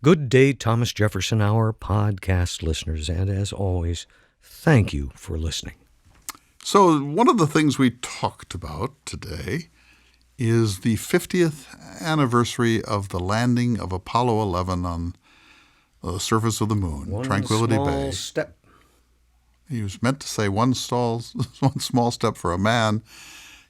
Good day, Thomas Jefferson Hour podcast listeners, and as always, thank you for listening. So one of the things we talked about today is the 50th anniversary of the landing of Apollo 11 on the surface of the moon, Tranquility Bay. One small step. He was meant to say one small step for a man.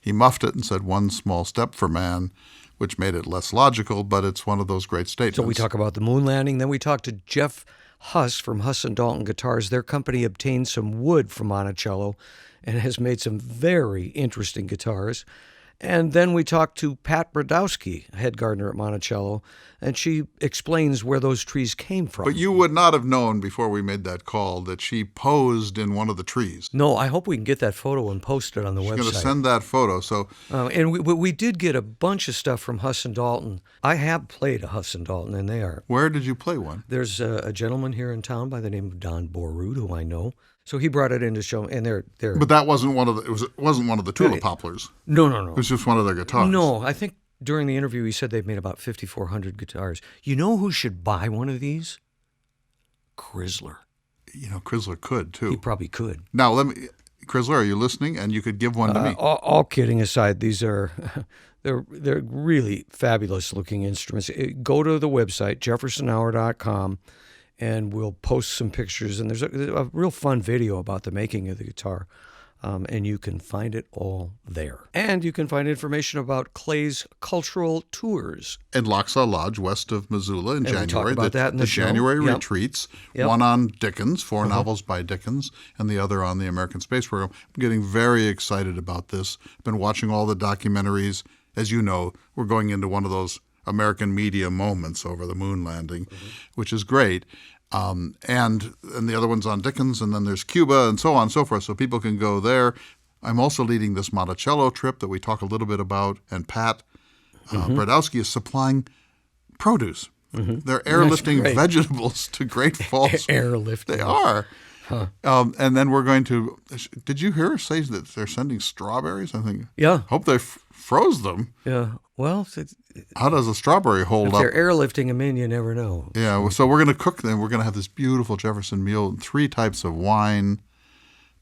He muffed it and said one small step for man, which made it less logical, but it's one of those great statements. So we talk about the moon landing. Then we talk to Jeff Huss from Huss Dalton Guitars. Their company obtained some wood from Monticello and has made some very interesting guitars. And then we talk to Pat Brodowski, head gardener at Monticello, and she explains where those trees came from. But you would not have known before we made that call that she posed in one of the trees. No, I hope we can get that photo and post it on the website. She's going to send that photo. So, and we did get a bunch of stuff from Huss and Dalton. I have played a Huss and Dalton, and they are. Where did you play one? There's a gentleman here in town by the name of Don Borrud, who I know. So he brought it in to show, and they're. But that wasn't one of the. It wasn't one of the Tulip Poplars. No. It was just one of their guitars. No, I think during the interview he said they've made about 5,400 guitars. You know who should buy one of these? Chrysler. You know, Chrysler could too. He probably could. Now Chrysler, are you listening? And you could give one to me. All kidding aside, these are they're really fabulous looking instruments. Go to the website jeffersonhour.com. And we'll post some pictures. And there's a real fun video about the making of the guitar. And you can find it all there. And you can find information about Clay's cultural tours. In Loxaw Lodge, west of Missoula in January. We talk about that in the show. January retreats. Yep. One on Dickens, 4 novels by Dickens, and the other on the American Space Program. I'm getting very excited about this. I've been watching all the documentaries. As you know, we're going into one of those American media moments over the moon landing, which is great. And the other one's on Dickens, and then there's Cuba and so on and so forth, so people can go there. I'm also leading this Monticello trip that we talk a little bit about, and Pat Brodowski is supplying produce. They're airlifting vegetables to Great Falls. Airlifting. They are. Huh. And then we're going to – did you hear her say that they're sending strawberries? I think. Yeah. Hope they froze them. Yeah. Well, how does a strawberry hold up? If they're airlifting them in, you never know. Yeah, so we're going to cook them. We're going to have this beautiful Jefferson meal and 3 types of wine.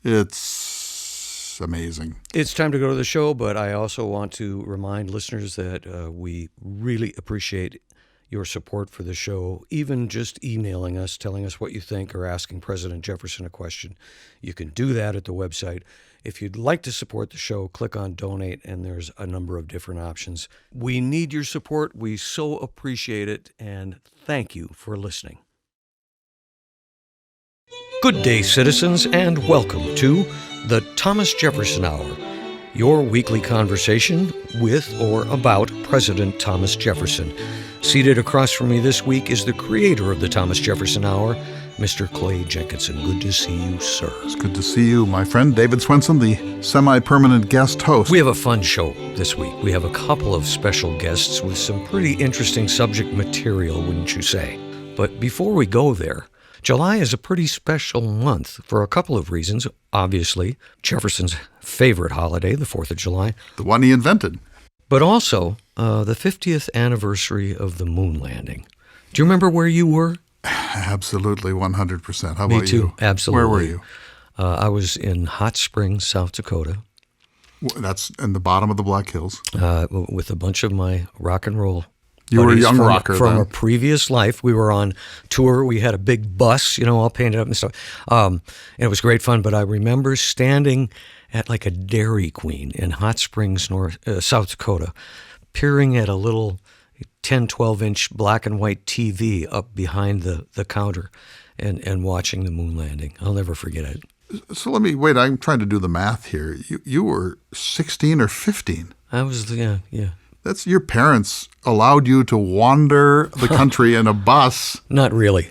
It's amazing. It's time to go to the show, but I also want to remind listeners that we really appreciate your support for the show, even just emailing us, telling us what you think, or asking President Jefferson a question. You can do that at the website. If you'd like to support the show, click on Donate, and there's a number of different options. We need your support. We so appreciate it, and thank you for listening. Good day, citizens, and welcome to the Thomas Jefferson Hour, your weekly conversation with or about President Thomas Jefferson. Seated across from me this week is the creator of the Thomas Jefferson Hour, Mr. Clay Jenkinson. Good to see you, sir. It's good to see you, my friend. David Swenson, the semi-permanent guest host. We have a fun show this week. We have a couple of special guests with some pretty interesting subject material, wouldn't you say? But before we go there, July is a pretty special month for a couple of reasons. Obviously, Jefferson's favorite holiday, the 4th of July. The one he invented. But also the 50th anniversary of the moon landing. Do you remember where you were? Absolutely, 100%. How about you? Me too, absolutely. Where were you? I was in Hot Springs, South Dakota. That's in the bottom of the Black Hills. With a bunch of my rock and roll You were a young rocker from then. a previous life. We were on tour. We had a big bus, all painted up and stuff. And it was great fun. But I remember standing at like a Dairy Queen in Hot Springs, South Dakota, peering at a little 10, 12-inch black and white TV up behind the counter and watching the moon landing. I'll never forget it. So wait, I'm trying to do the math here. You were 16 or 15. I was, yeah. That's your parents allowed you to wander the country in a bus. Not really.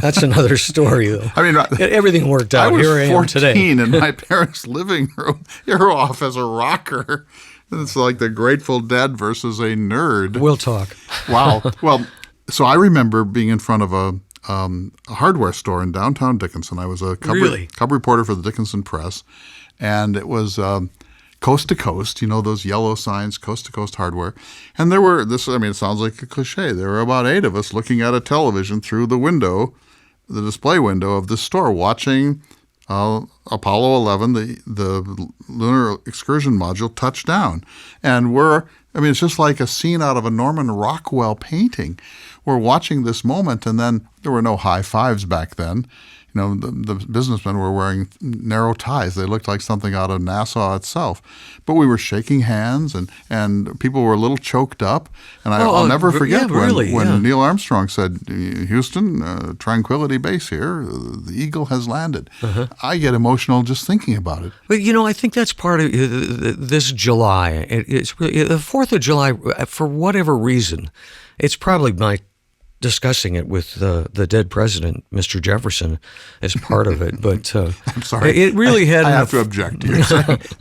That's another story, though. I mean, everything worked out. Here I am today. I was 14 in my parents' living room. You're off as a rocker. It's like the Grateful Dead versus a nerd. We'll talk. Wow. Well, so I remember being in front of a hardware store in downtown Dickinson. I was a cub reporter for the Dickinson Press, and it was coast to coast, those yellow signs, coast to coast hardware. And there were, it sounds like a cliche. There were about 8 of us looking at a television through the window, the display window of this store, watching Apollo 11, the lunar excursion module, touch down. And it's just like a scene out of a Norman Rockwell painting. We're watching this moment, and then there were no high fives back then. The businessmen were wearing narrow ties. They looked like something out of Nassau itself. But we were shaking hands, and people were a little choked up. And I'll never forget when Neil Armstrong said, "Houston, Tranquility Base here, the Eagle has landed." Uh-huh. I get emotional just thinking about it. But, I think that's part of this July. It's really, the 4th of July, for whatever reason, it's probably my discussing it with the dead president, Mr. Jefferson, as part of it. But I'm sorry, it really had. I have to object to you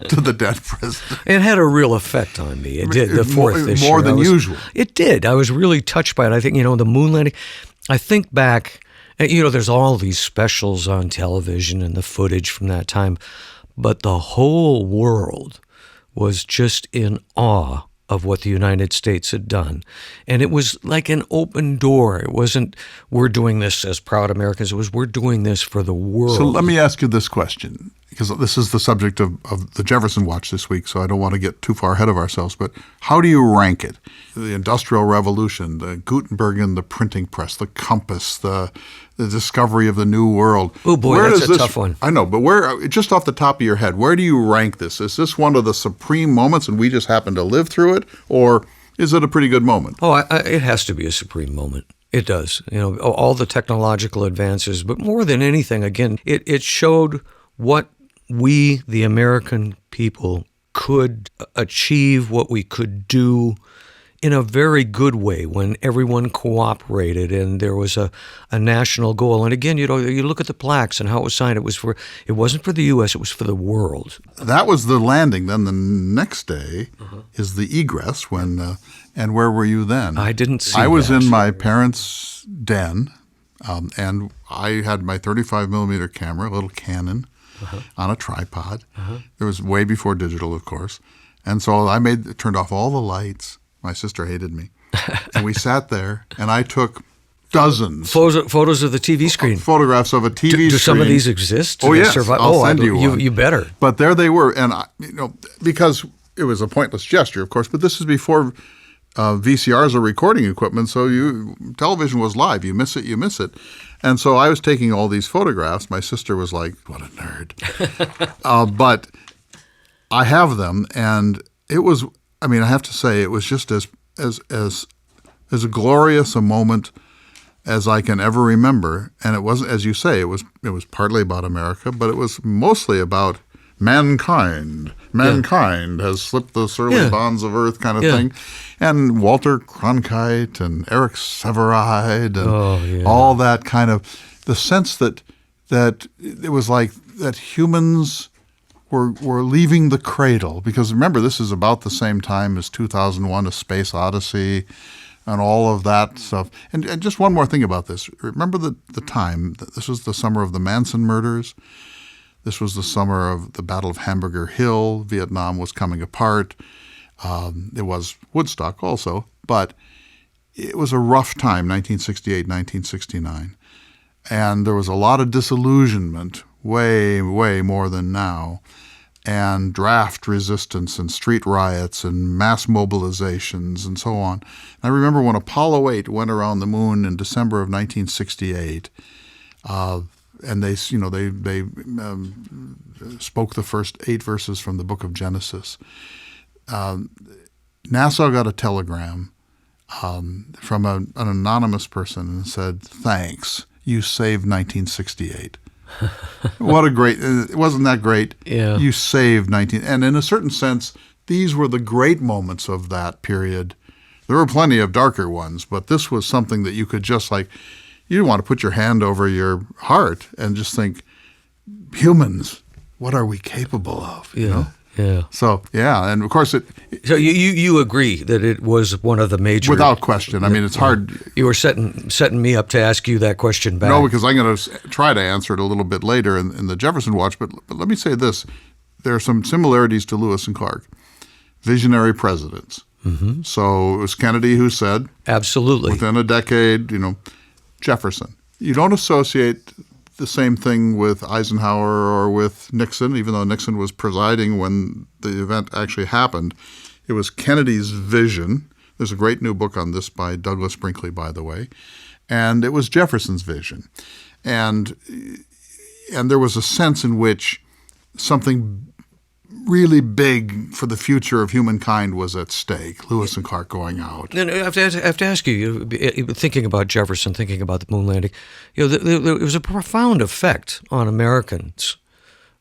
to the dead president. It had a real effect on me. It did. The 4th this year, more than usual. It did. I was really touched by it. I think the moon landing. I think back. There's all these specials on television and the footage from that time, but the whole world was just in awe of what the United States had done. And it was like an open door. It wasn't, we're doing this as proud Americans. It was, we're doing this for the world. So let me ask you this question, because this is the subject of the Jefferson Watch this week, so I don't want to get too far ahead of ourselves, but how do you rank it? The Industrial Revolution, the Gutenberg the printing press, the compass, the discovery of the New World. Oh boy, that's a tough one. I know, but just off the top of your head, where do you rank this? Is this one of the supreme moments and we just happen to live through it, or is it a pretty good moment? Oh, it has to be a supreme moment. It does. All the technological advances, but more than anything, again, it showed what we, the American people, could achieve, what we could do in a very good way when everyone cooperated and there was a national goal. And again, you look at the plaques and how it was signed. It wasn't for the U.S., it was for the world. That was the landing. Then the next day is the egress. And where were you then? I didn't see I was that. in my parents' den, and I had my 35 millimeter camera, a little Canon, on a tripod. It was way before digital, of course. And so turned off all the lights. My sister hated me. And we sat there, and I took dozens. Photos of the TV screen. Photographs of a TV screen. Do some of these exist? Oh, yes. I'll send you one. You better. But there they were. And, because it was a pointless gesture, of course, but this is before VCRs are recording equipment, so television was live. You miss it, you miss it. And so I was taking all these photographs. My sister was like, what a nerd. But I have them, and it was, I have to say, it was just as glorious a moment as I can ever remember. And it wasn't, as you say, it was partly about America, but it was mostly about mankind. Mankind has slipped the surly bonds of earth kind of thing. And Walter Cronkite and Eric Sevareid and all that kind of, the sense that it was like that humans were leaving the cradle. Because remember, this is about the same time as 2001, A Space Odyssey, and all of that stuff. And just one more thing about this. Remember the time, this was the summer of the Manson murders. This was the summer of the Battle of Hamburger Hill. Vietnam was coming apart. It was Woodstock also, but it was a rough time, 1968, 1969. And there was a lot of disillusionment, way, way more than now, and draft resistance and street riots and mass mobilizations and so on. And I remember when Apollo 8 went around the moon in December of 1968, and they spoke the first 8 verses from the book of Genesis. NASA got a telegram from an anonymous person and said, "Thanks, you saved 1968." What a great! Wasn't that great? Yeah. You saved 19, and in a certain sense, these were the great moments of that period. There were plenty of darker ones, but this was something that you could just you want to put your hand over your heart and just think, humans, what are we capable of? Yeah. So, and of course So you agree that it was one of the major... Without question. It's hard... You were setting me up to ask you that question back. No, because I'm going to try to answer it a little bit later in the Jefferson Watch, but let me say this. there are some similarities to Lewis and Clark. Visionary presidents. Mm-hmm. So it was Kennedy who said, absolutely, within a decade, Jefferson. You don't associate the same thing with Eisenhower or with Nixon, even though Nixon was presiding when the event actually happened. It was Kennedy's vision. There's a great new book on this by Douglas Brinkley, by the way. And it was Jefferson's vision. And there was a sense in which something really big for the future of humankind was at stake. Lewis and Clark going out. And I have to ask you, thinking about Jefferson, thinking about the moon landing, there was a profound effect on Americans,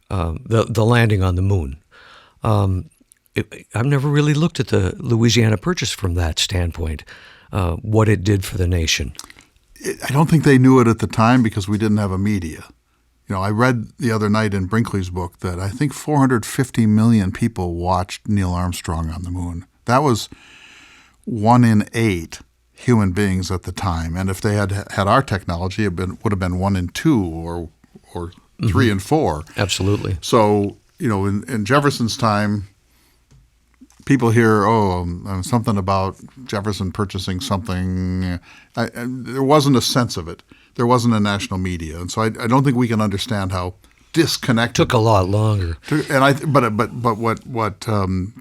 the landing on the moon. I've never really looked at the Louisiana Purchase from that standpoint, what it did for the nation. I don't think they knew it at the time because we didn't have a media. I read the other night in Brinkley's book that I think 450 million people watched Neil Armstrong on the moon. That was 1 in 8 human beings at the time. And if they had our technology, it would have been 1 in 2 or 3 in 4. Absolutely. So, in Jefferson's time, people hear, something about Jefferson purchasing something. There wasn't a sense of it. There wasn't a national media, and so I don't think we can understand how disconnected. Took a lot longer. But what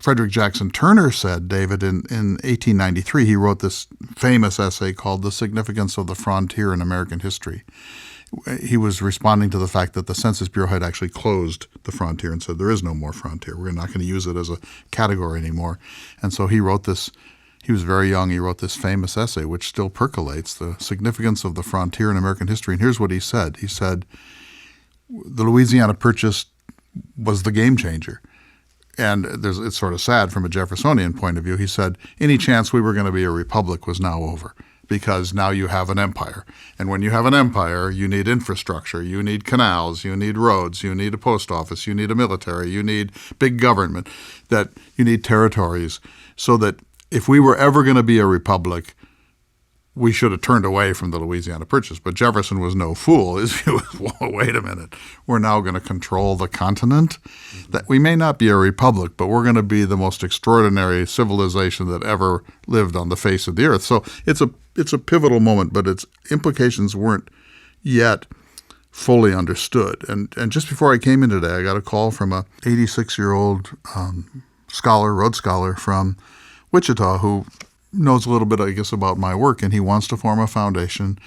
Frederick Jackson Turner said, David, in 1893, he wrote this famous essay called "The Significance of the Frontier in American History." He was responding to the fact that the Census Bureau had actually closed the frontier and said there is no more frontier. We're not going to use it as a category anymore. And so he wrote this. He was very young. He wrote this famous essay, which still percolates, The Significance of the Frontier in American History. And here's what he said. He said, the Louisiana Purchase was the game changer. And it's sort of sad from a Jeffersonian point of view. He said, any chance we were going to be a republic was now over because now you have an empire. And when you have an empire, you need infrastructure, you need canals, you need roads, you need a post office, you need a military, you need big government, that you need territories, so that if we were ever going to be a republic, we should have turned away from the Louisiana Purchase. But Jefferson was no fool. His view was, whoa, wait a minute. We're now going to control the continent? That we may not be a republic, but we're going to be the most extraordinary civilization that ever lived on the face of the earth. So it's a pivotal moment, but its implications weren't yet fully understood. And just before I came in today, I got a call from a 86-year-old Rhodes Scholar from Wichita who knows a little bit, I guess, about my work, and he wants to form a foundation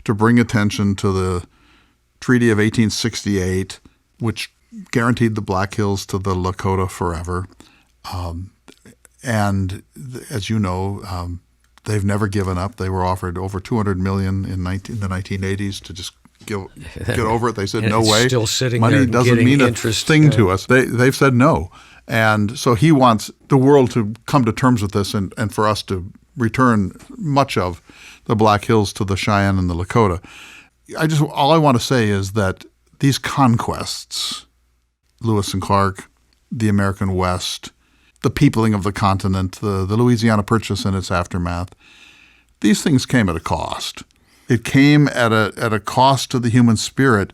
to bring attention to the Treaty of 1868, which guaranteed the Black Hills to the Lakota forever. And as you know, they've never given up. They were offered over $200 million in the 1980s to just get over it. They said, no way. Still sitting Money there doesn't mean interest, a thing to us. They've said no. And so he wants the world to come to terms with this and for us to return much of the Black Hills to the Cheyenne and the Lakota. All I want to say is that these conquests, Lewis and Clark, the American West, the peopling of the continent, the Louisiana Purchase and its aftermath, these things came at a cost. It came at a cost to the human spirit.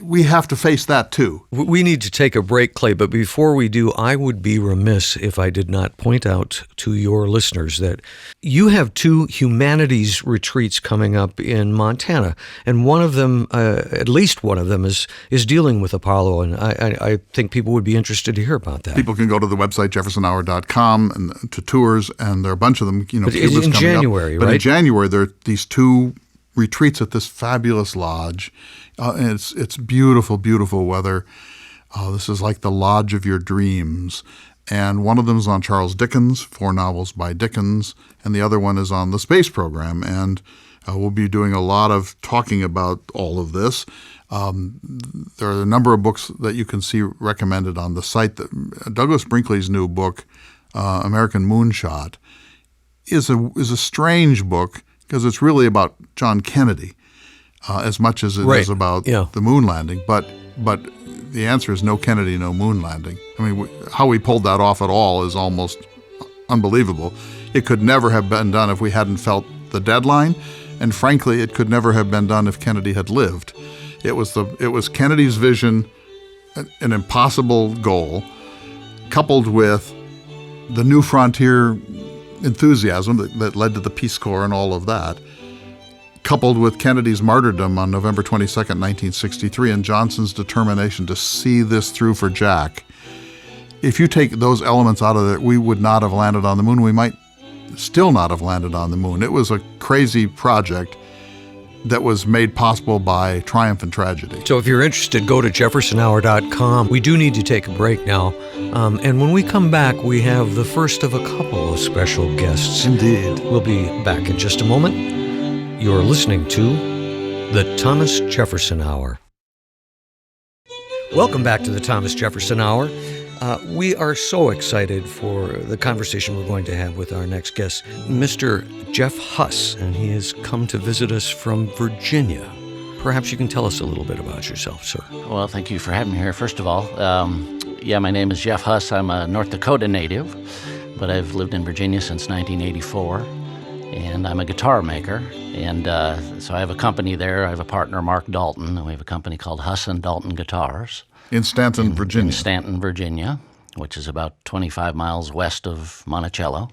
We have to face that too. We need to take a break, Clay, but before we do, I would be remiss if I did not point out to your listeners that you have 2 humanities retreats coming up in Montana, and one of them, at least one of them, is dealing with Apollo, and I think people would be interested to hear about that. People can go to the website jeffersonhour.com and to tours, and there are a bunch of them. But in January, right? But in January, there are these 2 retreats at this fabulous lodge. And it's beautiful, beautiful weather. This is like the lodge of your dreams. And one of them is on Charles Dickens, 4 novels by Dickens, and the other one is on the space program. And we'll be doing a lot of talking about all of this. There are a number of books that you can see recommended on the site. Douglas Brinkley's new book, American Moonshot, is a strange book because it's really about John Kennedy. As much as it is about the moon landing. But the answer is no Kennedy, no moon landing. I mean, how we pulled that off at all is almost unbelievable. It could never have been done if we hadn't felt the deadline, and frankly, it could never have been done if Kennedy had lived. It was Kennedy's vision an impossible goal, coupled with the new frontier enthusiasm that led to the Peace Corps and all of that, coupled with Kennedy's martyrdom on November 22nd, 1963, and Johnson's determination to see this through for Jack. If you take those elements out of it, we would not have landed on the moon. We might still not have landed on the moon. It was a crazy project that was made possible by triumph and tragedy. So if you're interested, go to jeffersonhour.com. We do need to take a break now. And when we come back, we have the first of a couple of special guests. Indeed. We'll be back in just a moment. You're listening to the Thomas Jefferson Hour. Welcome back to the Thomas Jefferson Hour. We are so excited for the conversation we're going to have with our next guest, Mr. Jeff Huss, and he has come to visit us from Virginia. Perhaps you can tell us a little bit about yourself, sir. Well, thank you for having me here, first of all. My name is Jeff Huss. I'm a North Dakota native, but I've lived in Virginia since 1984, and I'm a guitar maker. And so I have a company there. I have a partner, Mark Dalton, and we have a company called Huss Dalton Guitars. In Staunton, Virginia. In Staunton, Virginia, which is about 25 miles west of Monticello.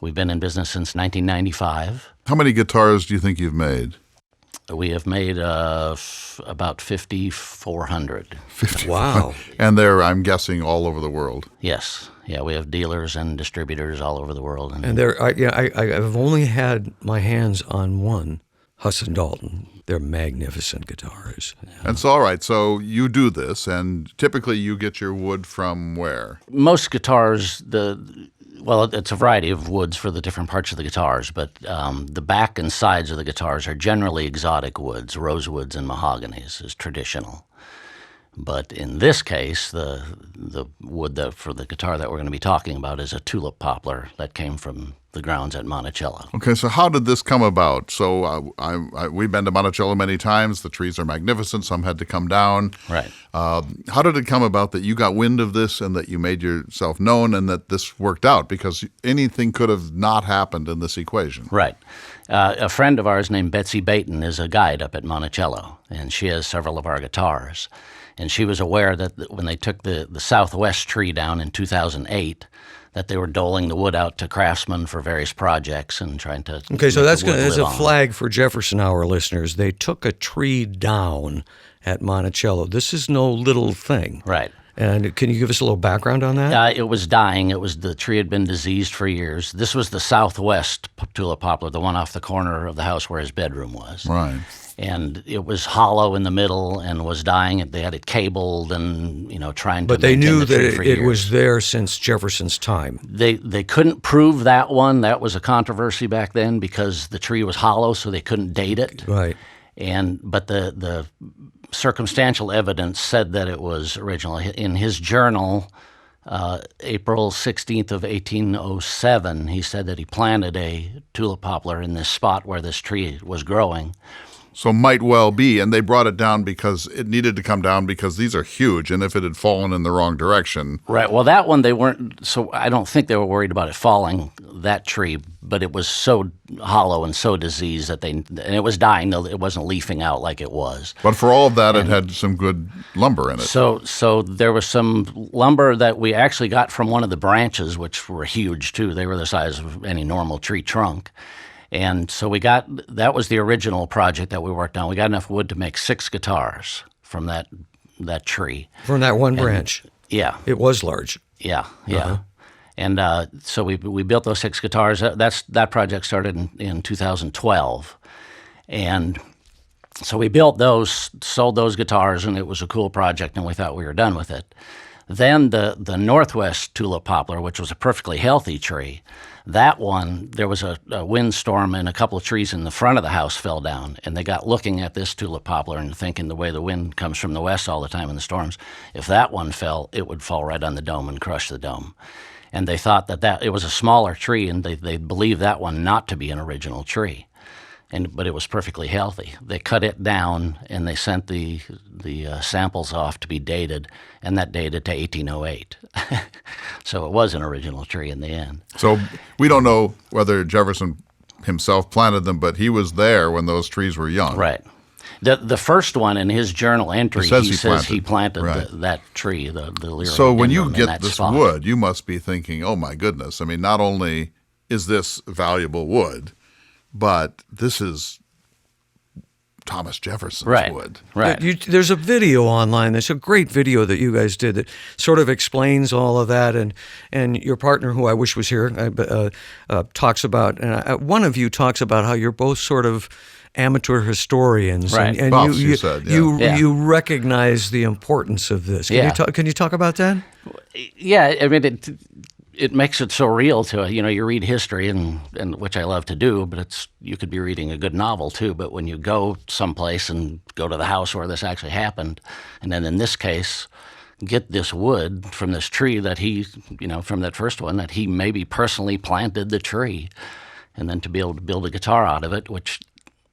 We've been in business since 1995. How many guitars do you think you've made? We have made about 5,400. 50. Wow. And they're, I'm guessing, all over the world. Yes. Yeah, we have dealers and distributors all over the world. And I've only had my hands on one, Huss Dalton. They're magnificent guitars. And so, all right, so you do this, and typically you get your wood from where? Most guitars, it's a variety of woods for the different parts of the guitars, but the back and sides of the guitars are generally exotic woods. Rosewoods and mahoganies is traditional. But in this case, the wood for the guitar that we're going to be talking about is a tulip poplar that came from the grounds at Monticello. Okay, so how did this come about? So we've been to Monticello many times. The trees are magnificent. Some had to come down. Right. How did it come about that you got wind of this and that you made yourself known and that this worked out? Because anything could have not happened in this equation. Right. A friend of ours named Betsy Baton is a guide up at Monticello, and she has several of our guitars. And she was aware that when they took the southwest tree down in 2008, that they were doling the wood out to craftsmen for various projects and trying to. Okay, so that's a on. flag for Jefferson Hour listeners. They took a tree down at Monticello. This is no little thing. Right. And can you give us a little background on that? It was dying. The tree had been diseased for years. This was the southwest tulip poplar, the one off the corner of the house where his bedroom was. Right. And it was hollow in the middle and was dying. They had it cabled and, trying to. But they knew that it was there since Jefferson's time. They couldn't prove that one. That was a controversy back then because the tree was hollow, so they couldn't date it. Right. But the circumstantial evidence said that it was original. In his journal, April 16th of 1807, he said that he planted a tulip poplar in this spot where this tree was growing. So might well be, and they brought it down because it needed to come down because these are huge, and if it had fallen in the wrong direction. Right. Well, that one they weren't, so I don't think they were worried about it falling, that tree, but it was so hollow and so diseased and it was dying, though it wasn't leafing out like it was. But for all of that, it had some good lumber in it. So there was some lumber that we actually got from one of the branches, which were huge too. They were the size of any normal tree trunk. And so that was the original project that we worked on. We got enough wood to make 6 guitars from that tree. From that one branch? Yeah. It was large. Yeah. And so we built those 6 guitars. That project started in 2012. And so we built those, sold those guitars, and it was a cool project, and we thought we were done with it. Then the northwest tulip poplar, which was a perfectly healthy tree, that one, there was a windstorm and a couple of trees in the front of the house fell down, and they got looking at this tulip poplar and thinking the way the wind comes from the west all the time in the storms, if that one fell, it would fall right on the dome and crush the dome. And they thought that it was a smaller tree, and they believed that one not to be an original tree. But it was perfectly healthy. They cut it down, and they sent the samples off to be dated, and that dated to 1808. So it was an original tree in the end. So we don't know whether Jefferson himself planted them, but he was there when those trees were young. Right. The first one in his journal entry, he says he planted right. that tree, the lyrium. So when you get this spot. wood, you must be thinking, oh my goodness. I mean, not only is this valuable wood, but this is Thomas Jefferson's wood. Right. There's a video online. There's a great video that you guys did that sort of explains all of that. And your partner, who I wish was here, talks about, and one of you talks about how you're both sort of amateur historians, right? And Buffs, you said, yeah. You recognize the importance of this. Can you talk about that? Yeah, I mean it makes it so real to you read history and which I love to do, but you could be reading a good novel too. But when you go someplace and go to the house where this actually happened, and then in this case, get this wood from this tree that he, from that first one, that he maybe personally planted the tree, and then to be able to build a guitar out of it, which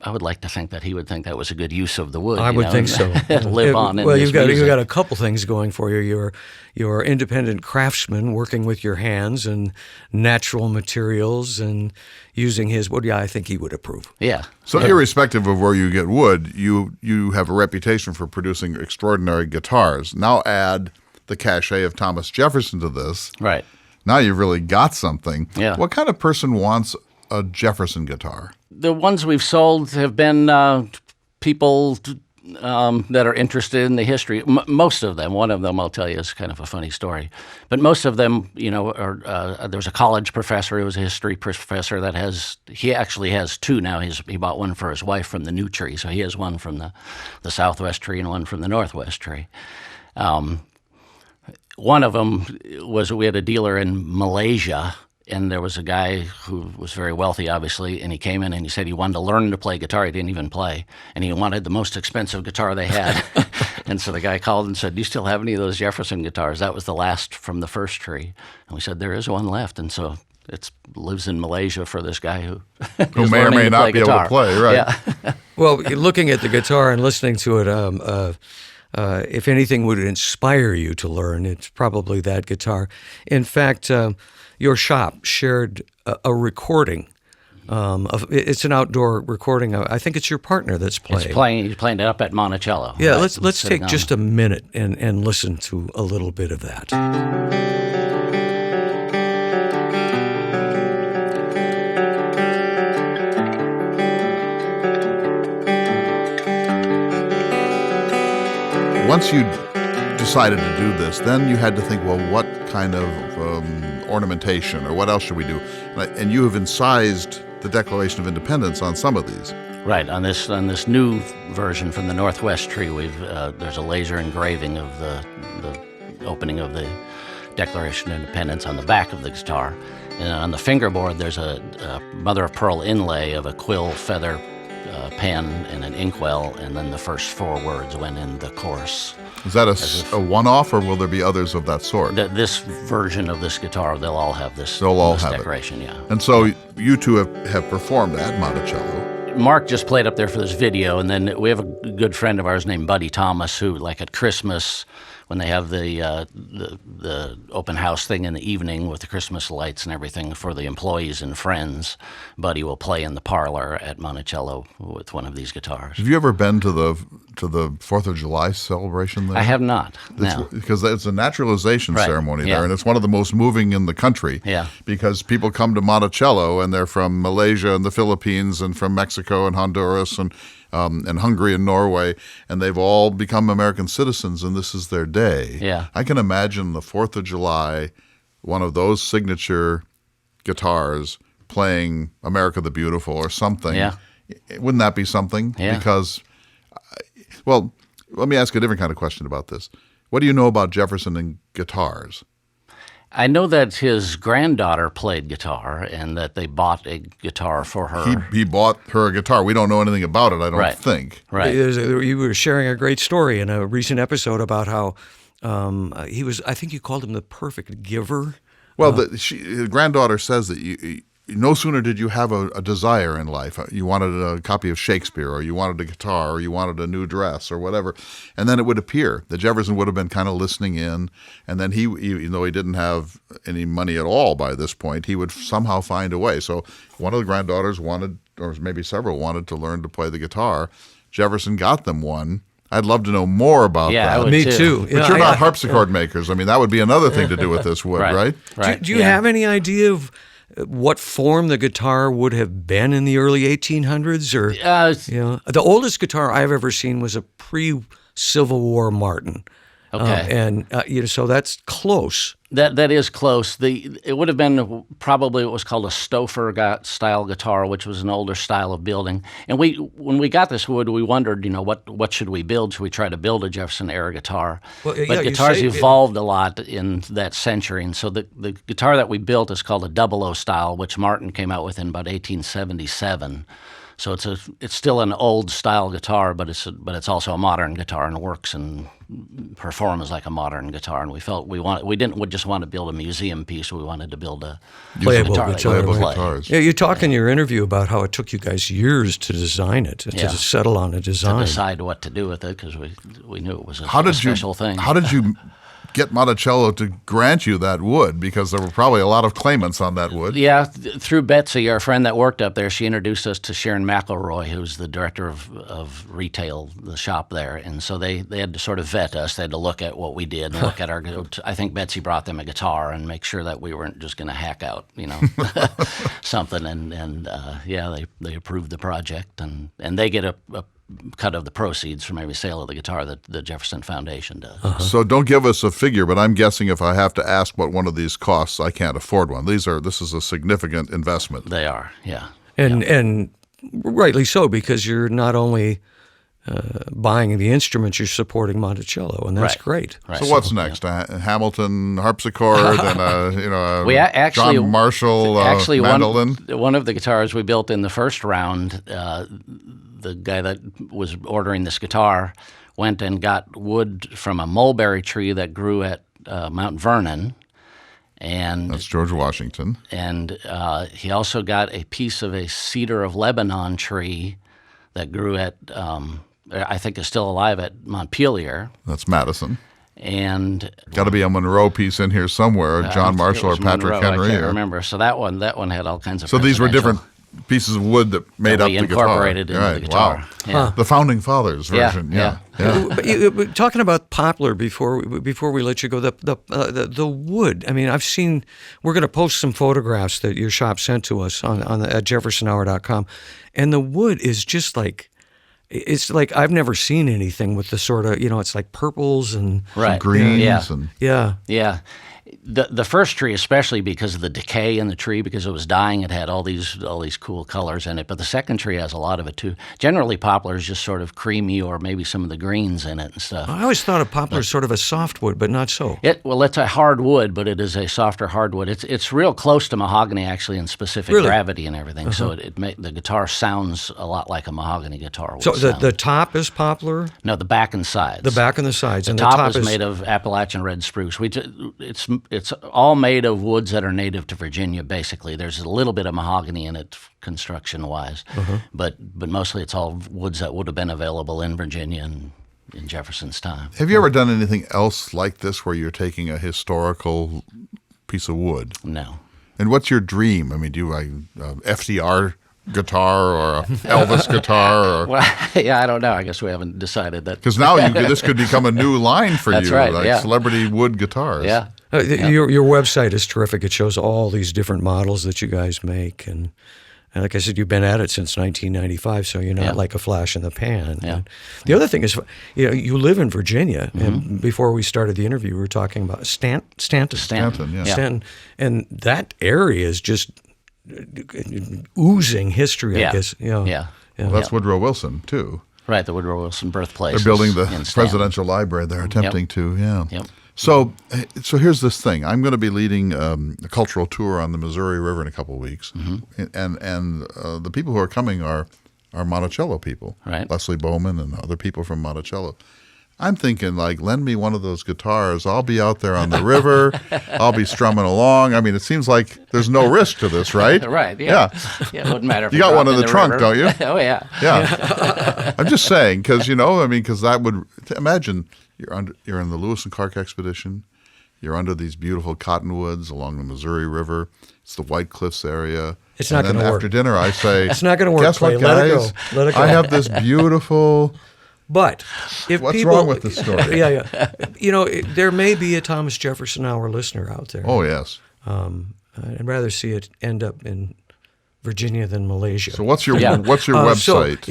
I would like to think that he would think that was a good use of the wood. I would think so. Live on. Well, you've got a couple things going for you. You're independent craftsman working with your hands and natural materials and using his wood. Yeah, I think he would approve. Yeah. So irrespective of where you get wood, you have a reputation for producing extraordinary guitars. Now add the cachet of Thomas Jefferson to this. Right. Now you've really got something. Yeah. What kind of person wants a Jefferson guitar? The ones we've sold have been people that are interested in the history. Most of them. One of them, I'll tell you, is kind of a funny story. But most of them, are. There's a college professor who was a history professor he actually has two now. He bought one for his wife from the new tree, so he has one from the southwest tree and one from the northwest tree. One of them we had a dealer in Malaysia. And there was a guy who was very wealthy, obviously, and he came in and he said he wanted to learn to play guitar. He didn't even play. And he wanted the most expensive guitar they had. And so the guy called and said, do you still have any of those Jefferson guitars? That was the last from the first tree. And we said, there is one left. And so it lives in Malaysia for this guy who may or may not be able to play, right? Yeah. Well, looking at the guitar and listening to it, if anything would inspire you to learn, it's probably that guitar. In fact, your shop shared a recording. It's an outdoor recording. I think it's your partner that's playing. He's playing it up at Monticello. Yeah, let's take just a minute and listen to a little bit of that. Once you decided to do this, then you had to think, well, what kind of ornamentation or what else should we do? And you have incised the Declaration of Independence on some of these. Right. On this new version from the Northwest tree, there's a laser engraving of the opening of the Declaration of Independence on the back of the guitar. And on the fingerboard, there's a mother of pearl inlay of a quill feather pen and an inkwell, and then the first four words went in the chorus. Is that a one-off, or will there be others of that sort? This version of this guitar, they'll all have this. They'll all have decoration, yeah. And so you two have performed at Monticello. Mark just played up there for this video, and then we have a good friend of ours named Buddy Thomas, who, like at Christmas, when they have the open house thing in the evening with the Christmas lights and everything for the employees and friends, Buddy will play in the parlor at Monticello with one of these guitars. Have you ever been to the 4th of July celebration there? I have not. No. Because it's a naturalization ceremony there, yeah. and it's one of the most moving in the country. Yeah. Because people come to Monticello, and they're from Malaysia and the Philippines and from Mexico and Honduras and Hungary and Norway, and they've all become American citizens, and this is their day. Yeah. I can imagine the 4th of July, one of those signature guitars playing America the Beautiful or something. Yeah. Wouldn't that be something? Yeah. Because, well, let me ask a different kind of question about this. What do you know about Jefferson and guitars? I know that his granddaughter played guitar and that they bought a guitar for her. He bought her a guitar. We don't know anything about it, I don't think. Right. You were sharing a great story in a recent episode about how he was, I think you called him the perfect giver. Well, his granddaughter says that no sooner did you have a desire in life. You wanted a copy of Shakespeare, or you wanted a guitar, or you wanted a new dress, or whatever. And then it would appear that Jefferson would have been kind of listening in. And then even though he didn't have any money at all by this point, he would somehow find a way. So one of the granddaughters wanted, or maybe several wanted to learn to play the guitar. Jefferson got them one. I'd love to know more about Yeah, I that. would Me too. But you're not harpsichord makers. I mean, that would be another thing to do with this wood, right? Right. Do you have any idea of what form the guitar would have been in the early 1800s? Or the oldest guitar I've ever seen was a pre-Civil War Martin. Okay. So that's close. That is close. It would have been probably what was called a Stouffer style guitar, which was an older style of building. And when we got this wood, we wondered, what should we build? Should we try to build a Jefferson era guitar? Well, but guitars evolved a lot in that century, and so the guitar that we built is called a 00 style, which Martin came out with in about 1877. So it's still an old style guitar, but it's also a modern guitar and works and performs like a modern guitar. And we felt we didn't just want to build a museum piece. We wanted to build a playable guitar. Playable guitars. Yeah, you talk in your interview about how it took you guys years to design it, to settle on a design. To decide what to do with it, because we knew it was a special thing. How did you get Monticello to grant you that wood? Because there were probably a lot of claimants on that wood. Yeah, through Betsy, our friend that worked up there, she introduced us to Sharon McElroy, who's the director of retail, the shop there. And so they had to sort of vet us. They had to look at what we did and look at our. I think Betsy brought them a guitar and make sure that we weren't just going to hack out, something. And they approved the project, and they get a cut of the proceeds from every sale of the guitar that the Jefferson Foundation does. So don't give us a figure, but I'm guessing if I have to ask what one of these costs, I can't afford one. This is a significant investment. They are, yeah. And rightly so, because you're not only buying the instruments, you're supporting Monticello, and that's great. Right. So what's next? A Hamilton harpsichord and a John Marshall mandolin? One of the guitars we built in the first round, the guy that was ordering this guitar went and got wood from a mulberry tree that grew at Mount Vernon. And that's George Washington. And he also got a piece of a cedar of Lebanon tree that grew at, I think is still alive, at Montpelier. That's Madison. And got to be a Monroe piece in here somewhere, John Marshall or Patrick Monroe, Henry. I can't remember. So that one had all kinds of. So these were different pieces of wood that made up the guitar. Incorporated into the guitar. Wow. Yeah. The Founding Fathers version. Yeah. But talking about Poplar before we let you go, the wood. I mean, I've seen. We're going to post some photographs that your shop sent to us at jeffersonhour.com, and the wood is just like. It's like I've never seen anything with the sort of, it's like purples and greens. Yeah. The first tree, especially because of the decay in the tree, because it was dying, it had all these cool colors in it. But the second tree has a lot of it too. Generally, poplar is just sort of creamy, or maybe some of the greens in it and stuff. I always thought of poplar as sort of a softwood, but not so. It's a hardwood, but it is a softer hardwood. It's real close to mahogany actually in specific gravity and everything. So the guitar sounds a lot like a mahogany guitar would So sound. the top is poplar? No, the back and sides. The back and the sides. The and top, the top is made of Appalachian red spruce. It's all made of woods that are native to Virginia, basically. There's a little bit of mahogany in it construction-wise, but mostly it's all woods that would have been available in Virginia and in Jefferson's time. Have you ever done anything else like this where you're taking a historical piece of wood? No. And what's your dream? I mean, do you like FDR guitar or a Elvis guitar? Or... Well, I don't know. I guess we haven't decided that. Because now this could become a new line for That's you, right, like celebrity wood guitars. Yeah. Your website is terrific. It shows all these different models that you guys make, and like I said, you've been at it since 1995, so you're not like a flash in the pan. Yeah. And the other thing is, you live in Virginia, and before we started the interview, we were talking about Staunton. Staunton, and that area is just oozing history, I guess. Well, that's Woodrow Wilson too. Right, the Woodrow Wilson birthplace. They're building the presidential library. They're attempting to. Yep. So here's this thing. I'm going to be leading a cultural tour on the Missouri River in a couple of weeks, and the people who are coming are Monticello people, right? Leslie Bowman and other people from Monticello. I'm thinking, like, lend me one of those guitars. I'll be out there on the river. I'll be strumming along. I mean, it seems like there's no risk to this, right? Right, yeah. It wouldn't matter if you got one in the trunk, river. don't you? Oh, yeah. Yeah. I'm just saying, because, because that would, imagine you're in the Lewis and Clark expedition. You're under these beautiful cottonwoods along the Missouri River. It's the White Cliffs area. It's not and going then to work. after dinner, I say, It's not going to work. Guess what, Clay. Let it go. guys? Let it go. I have this beautiful. But if What's people, wrong with the story? Yeah. There may be a Thomas Jefferson Hour listener out there. Oh, yes. I'd rather see it end up in Virginia than Malaysia. So what's your website?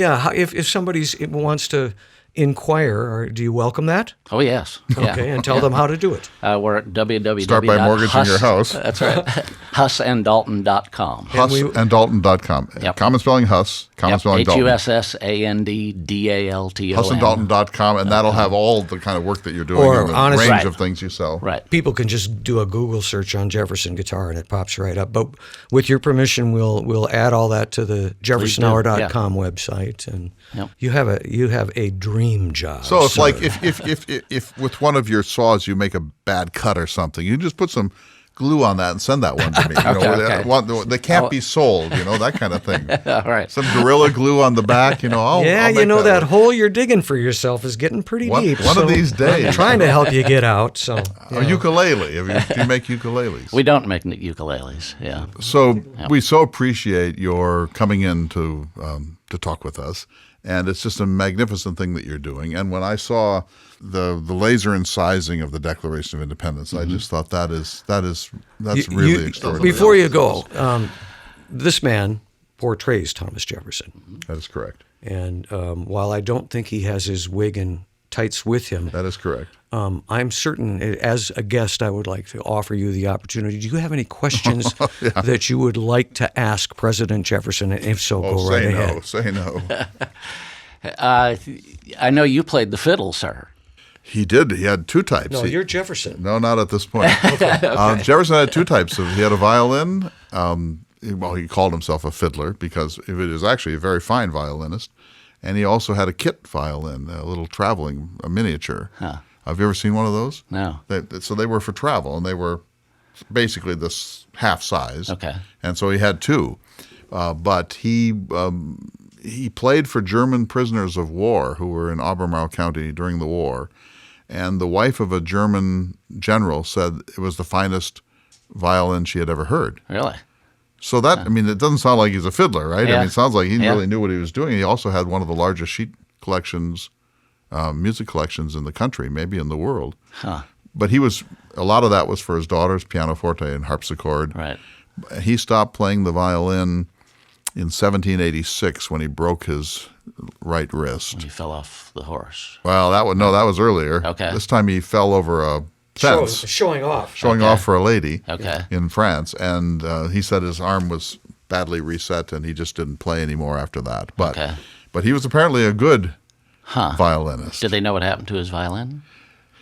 If somebody wants to inquire, or do you welcome that? Oh, yes. Okay, and tell them how to do it. We're at www. Start by mortgaging your house. That's right. HussandDalton.com. HussandDalton.com. Yep. Common spelling Huss, common spelling Dalton. HussandDalton. HussandDalton.com, and that'll have all the kind of work that you're doing Or and the honestly- range Right. of things you sell. Right. People can just do a Google search on Jefferson guitar and it pops right up. But with your permission, we'll add all that to the JeffersonHour.com website, and Yep. you have a dream job. So if sir. like if with one of your saws you make a bad cut or something, you just put some glue on that and send that one to me. They can't be sold, that kind of thing. All right. Some Gorilla Glue on the back, I'll make that hole you're digging for yourself is getting pretty deep. One of these days. I'm trying to help you get out. So A ukulele. Do you make ukuleles? We don't make ukuleles. Yeah. So we so appreciate your coming in to talk with us, and it's just a magnificent thing that you're doing. And when I saw the laser incising of the Declaration of Independence, I just thought that's really extraordinary. Before you go, this man portrays Thomas Jefferson, That is correct. and while I don't think he has his wig and tights with him, That is correct. I'm certain, as a guest, I would like to offer you the opportunity. Do you have any questions that you would like to ask President Jefferson? And if so, go right ahead. Say no. I know you played the fiddle, sir. He did. He had two types. No, you're Jefferson. No, not at this point. Jefferson had two types. He had a violin. He called himself a fiddler because it is actually a very fine violinist. And he also had a kit violin, a little a miniature. Huh. Have you ever seen one of those? No. So they were for travel, and they were basically this half size. Okay. And so he had two. But he played for German prisoners of war who were in Albemarle County during the war. And the wife of a German general said it was the finest violin she had ever heard. Really? So it doesn't sound like he's a fiddler, right? Yeah. It sounds like he Yeah. really knew what he was doing. He also had one of the largest sheet collections, music collections in the country, maybe in the world. Huh. But a lot of that was for his daughters, pianoforte and harpsichord. Right. He stopped playing the violin in 1786 when he broke his right wrist. You fell off the horse. Well, that was earlier. Okay. This time he fell over a fence, Showing off. showing off for a lady Okay. in France. And he said his arm was badly reset and he just didn't play anymore after that. But he was apparently a good violinist. Did they know what happened to his violin?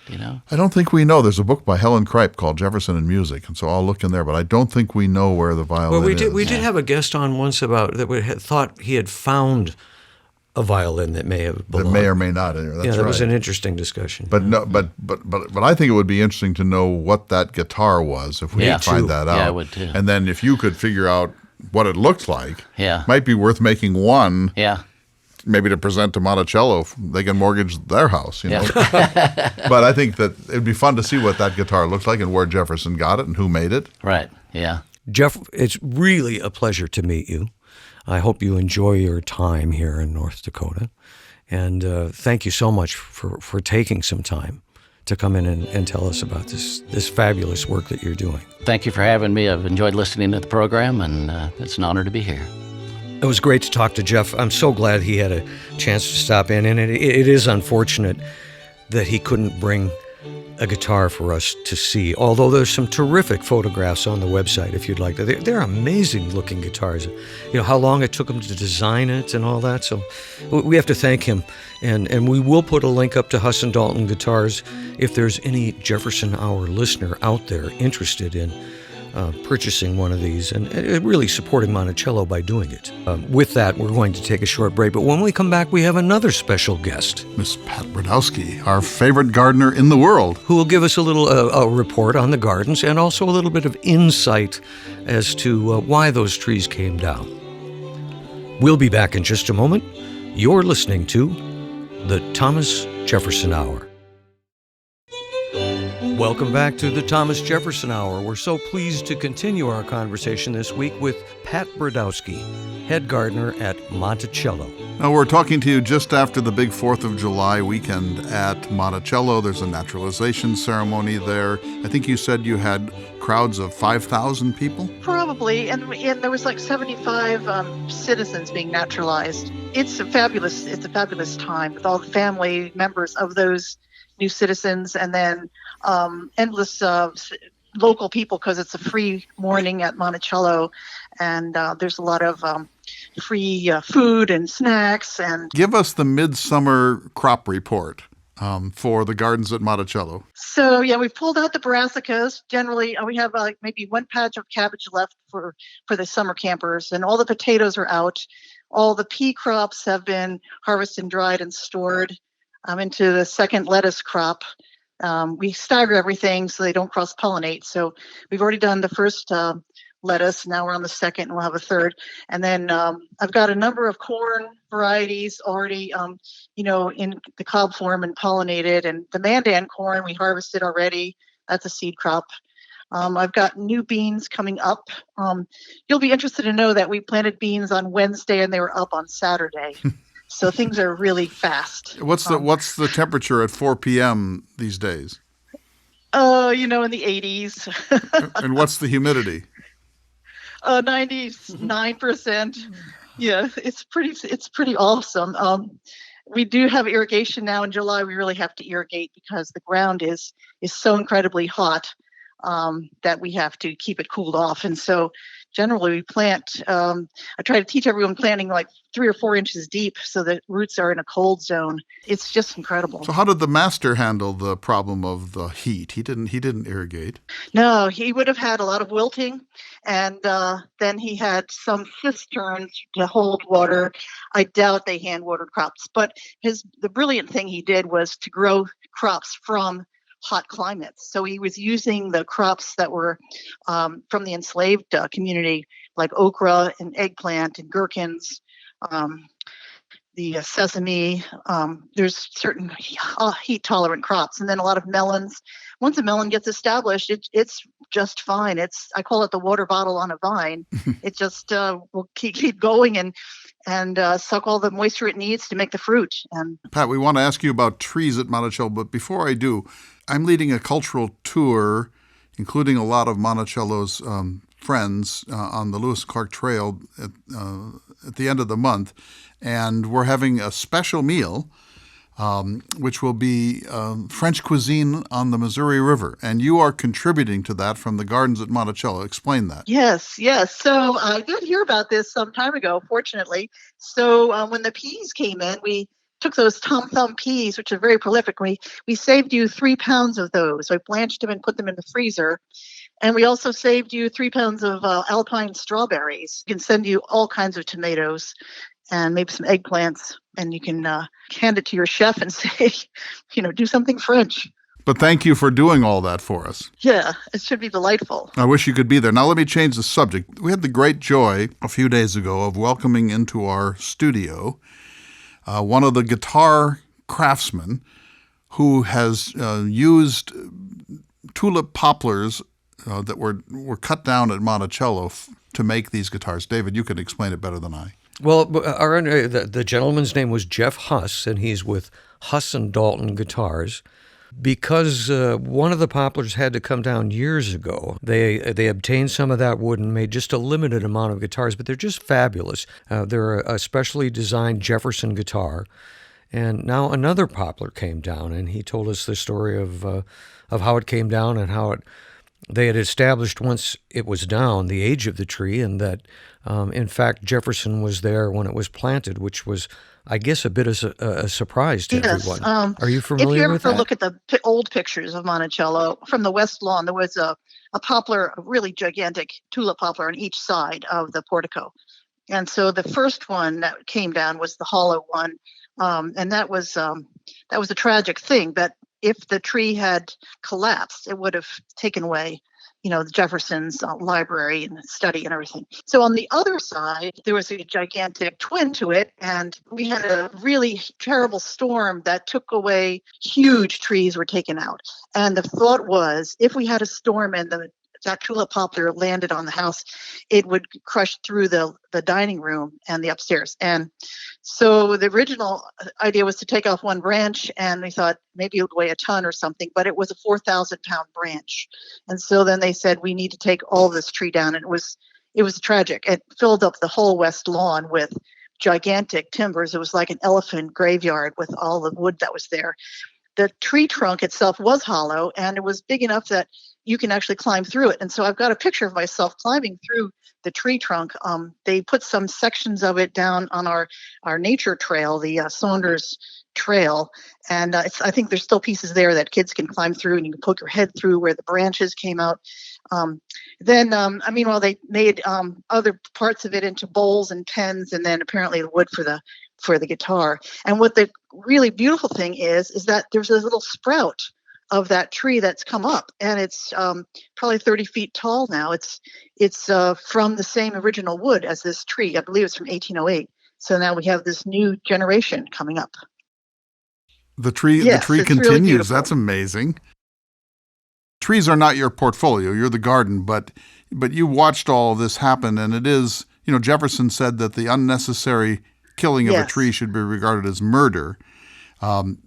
Do you know? I don't think we know. There's a book by Helen Kripe called Jefferson and Music, and so I'll look in there, but I don't think we know where the violin Well, is. we did have a guest on once that thought he had found a violin that may have That belonged. may or may not. That's that right. was an interesting discussion. But no, but I think it would be interesting to know what that guitar was if we Yeah. could find too. that out. Yeah, I would too. And then if you could figure out what it looked like, Yeah. might be worth making one, Yeah. maybe to present to Monticello. They can mortgage their house, But I think that it'd be fun to see what that guitar looked like and where Jefferson got it and who made it. Right. Yeah. Jeff, it's really a pleasure to meet you. I hope you enjoy your time here in North Dakota. And thank you so much for taking some time to come in and tell us about this fabulous work that you're doing. Thank you for having me. I've enjoyed listening to the program, and it's an honor to be here. It was great to talk to Jeff. I'm so glad he had a chance to stop in, and it is unfortunate that he couldn't bring a guitar for us to see, although there's some terrific photographs on the website if you'd like to. They're amazing looking guitars. How long it took him to design it and all that. So we have to thank him, and we will put a link up to Huss and Dalton Guitars if there's any Jefferson Hour listener out there interested in purchasing one of these and really supporting Monticello by doing it. With that, we're going to take a short break, but when we come back, we have another special guest Miss Pat Brodowski, our favorite gardener in the world. who will give us a little a report on the gardens and also a little bit of insight as to why those trees came down. We'll be back in just a moment. You're listening to the Thomas Jefferson Hour. Welcome back to the Thomas Jefferson Hour. We're so pleased to continue our conversation this week with Pat Brodowski, head gardener at Monticello. Now, we're talking to you just after the big 4th of July weekend at Monticello. There's a naturalization ceremony there. I think you said you had crowds of 5,000 people? Probably, and there was like 75 citizens being naturalized. It's a fabulous time with all the family members of those new citizens, and then endless local people, because it's a free morning at Monticello, and there's a lot of free food and snacks. And give us the midsummer crop report for the gardens at Monticello. So yeah, we've pulled out the brassicas. Generally, we have maybe one patch of cabbage left for the summer campers, and all the potatoes are out. All the pea crops have been harvested and dried and stored into the second lettuce crop. We stagger everything so they don't cross-pollinate. So we've already done the first lettuce. Now we're on the second, and we'll have a third. And then I've got a number of corn varieties already, in the cob form and pollinated. And the Mandan corn we harvested already. That's a seed crop. I've got new beans coming up. You'll be interested to know that we planted beans on Wednesday and they were up on Saturday. So things are really fast. What's the temperature at 4 p.m. these days? In the 80s. And what's the humidity? 99%. Yeah, it's pretty awesome. We do have irrigation now. In July, we really have to irrigate because the ground is so incredibly hot that we have to keep it cooled off. And so generally we plant, I try to teach everyone planting like 3 or 4 inches deep so that roots are in a cold zone. It's just incredible. So how did the master handle the problem of the heat? He didn't irrigate. No, he would have had a lot of wilting, and then he had some cisterns to hold water. I doubt they hand watered crops, but the brilliant thing he did was to grow crops from hot climates. So he was using the crops that were from the enslaved community, like okra and eggplant and gherkins, the sesame. There's certain heat-tolerant crops, and then a lot of melons. Once a melon gets established, it's just fine. I call it the water bottle on a vine. It just will keep going and suck all the moisture it needs to make the fruit. And Pat, we want to ask you about trees at Monticello, but before I do, I'm leading a cultural tour, including a lot of Monticello's friends on the Lewis Clark Trail at the end of the month, and we're having a special meal, which will be French cuisine on the Missouri River, and you are contributing to that from the gardens at Monticello. Explain that. Yes. So I did hear about this some time ago, fortunately. So when the peas came in, we took those Tom Thumb peas, which are very prolific. We saved you 3 pounds of those. I blanched them and put them in the freezer. And we also saved you 3 pounds of alpine strawberries. We can send you all kinds of tomatoes and maybe some eggplants. And you can hand it to your chef and say, do something French. But thank you for doing all that for us. Yeah, it should be delightful. I wish you could be there. Now let me change the subject. We had the great joy a few days ago of welcoming into our studio one of the guitar craftsmen who has used tulip poplars that were cut down at Monticello to make these guitars. David, you can explain it better than I. Well, the gentleman's name was Jeff Huss, and he's with Huss Dalton Guitars. Because one of the poplars had to come down years ago, they obtained some of that wood and made just a limited amount of guitars, but they're just fabulous. They're a specially designed Jefferson guitar. And now another poplar came down, and he told us the story of how it came down and how they had established once it was down the age of the tree, and that, in fact, Jefferson was there when it was planted, which was, I guess, a bit of a surprise to everyone. Are you familiar with that? If you ever look at the old pictures of Monticello, from the west lawn, there was a poplar, a really gigantic tulip poplar on each side of the portico. And so the first one that came down was the hollow one. And that was a tragic thing, that if the tree had collapsed, it would have taken away, the Jefferson's library and study and everything. So on the other side, there was a gigantic twin to it, and we had a really terrible storm that took away huge trees were taken out. And the thought was, if we had a storm and that tulip poplar landed on the house, it would crush through the dining room and the upstairs. And so the original idea was to take off one branch, and they thought maybe it would weigh a ton or something, but it was a 4,000-pound branch. And so then they said, we need to take all this tree down. And it was tragic. It filled up the whole west lawn with gigantic timbers. It was like an elephant graveyard with all the wood that was there. The tree trunk itself was hollow, and it was big enough that you can actually climb through it. And so I've got a picture of myself climbing through the tree trunk. They put some sections of it down on our nature trail, the Saunders Trail. And I think there's still pieces there that kids can climb through, and you can poke your head through where the branches came out. Well, they made other parts of it into bowls and pens, and then apparently the wood for the guitar. And what the really beautiful thing is that there's a little sprout of that tree that's come up, and it's probably 30 feet tall now. It's from the same original wood as this tree. I believe it's from 1808. So now we have this new generation coming up. The tree continues. Really, that's amazing. Trees are not your portfolio. You're the garden, but you watched all of this happen, and it is, Jefferson said that the unnecessary killing of a tree should be regarded as murder.